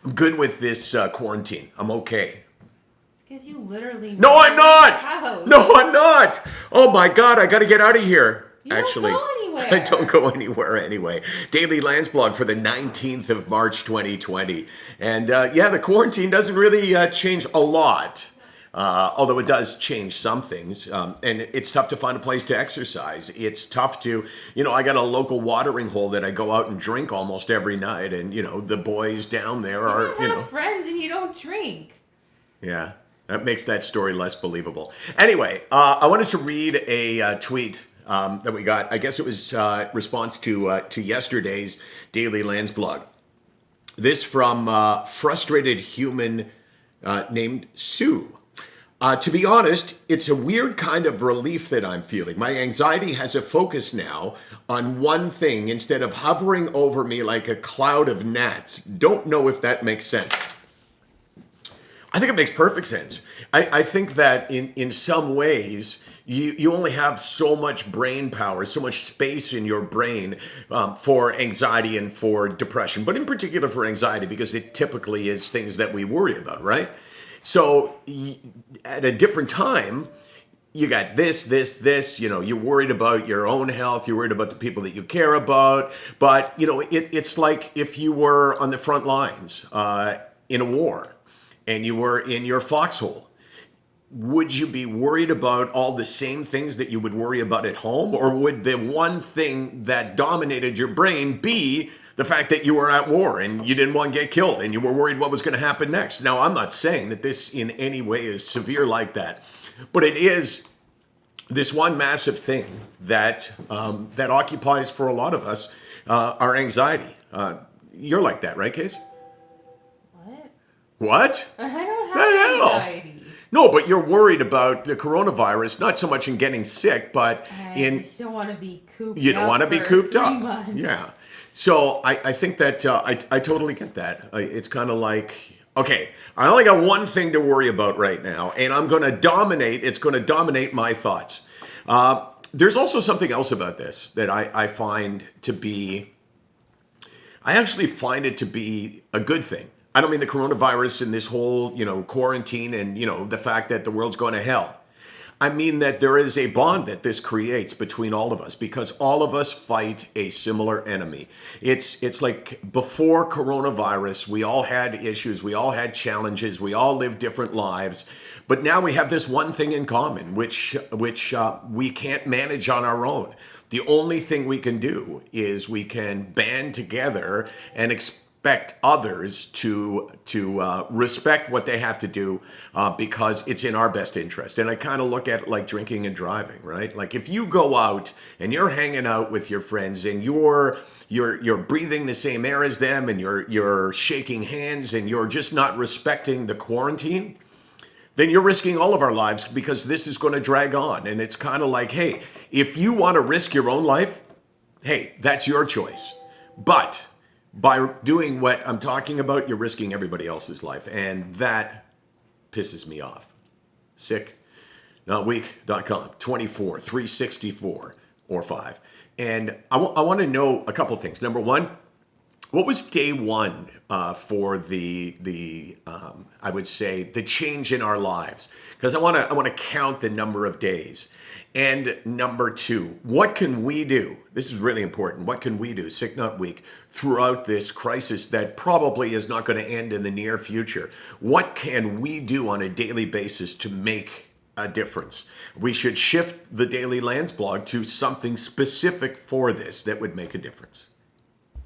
I'm good with this quarantine. I'm okay. Because you literally No, I'm never leave not. the house. No, I'm not. Oh my God, I got to get out of here. You don't Actually, go I don't anywhere. go anywhere anyway. Daily Landsblog for the 19th of March 2020. And yeah, the quarantine doesn't really change a lot. Although it does change some things. And it's tough to find a place to exercise. It's tough to, I got a local watering hole that I go out and drink almost every night. And, the boys down there You are, don't have friends and you don't drink. yeah, that makes that story less believable. Anyway, I wanted to read a tweet that we got. I guess it was response to yesterday's Daily Landsblog. This from frustrated human named Sue. To be honest, it's a weird kind of relief that I'm feeling. My anxiety has a focus now on one thing instead of hovering over me like a cloud of gnats. Don't know if that makes sense. I think it makes perfect sense. I think that in some ways, you only have so much brain power, so much space in your brain for anxiety and for depression, but in particular for anxiety, because it typically is things that we worry about, right? So at a different time, you got this, you're worried about your own health, you're worried about the people that you care about, but, it's like if you were on the front lines in a war and you were in your foxhole. Would you be worried about all the same things that you would worry about at home? Or would the one thing that dominated your brain be the fact that you were at war and you didn't want to get killed and you were worried what was going to happen next? Now, I'm not saying that this in any way is severe like that, but it is this one massive thing that that occupies for a lot of us our anxiety. You're like that, right, Case? What? What? I don't The have hell? anxiety. No, but you're worried about the coronavirus, not so much in getting sick, but I just don't want to be cooped you don't up want to be for cooped 3 up. months. Yeah. So I think that I totally get that. It's kind of like, okay, I only got one thing to worry about right now, and I'm going to dominate. It's going to dominate my thoughts. There's also something else about this that I find to be, I actually find it to be a good thing. I don't mean the coronavirus and this whole, quarantine and, the fact that the world's going to hell. I mean that there is a bond that this creates between all of us because all of us fight a similar enemy. It's like before coronavirus, we all had issues, we all had challenges, we all lived different lives. But now we have this one thing in common, which we can't manage on our own. The only thing we can do is we can band together and expect others to respect what they have to do because it's in our best interest. And I kind of look at it like drinking and driving, right? Like if you go out and you're hanging out with your friends and you're breathing the same air as them and you're shaking hands and you're just not respecting the quarantine, then you're risking all of our lives because this is going to drag on. And it's kind of like, hey, if you want to risk your own life, hey, that's your choice. But by doing what I'm talking about, you're risking everybody else's life. And that pisses me off. SickNotWeak.com, 24, 364, or 5. And I want to know a couple things. Number one, what was day one for the I would say the change in our lives? Because I want to count the number of days. And number two, what can we do? This is really important. What can we do, Sick Not Weak, throughout this crisis that probably is not going to end in the near future? What can we do on a daily basis to make a difference? We should shift the Daily Landsblog to something specific for this that would make a difference.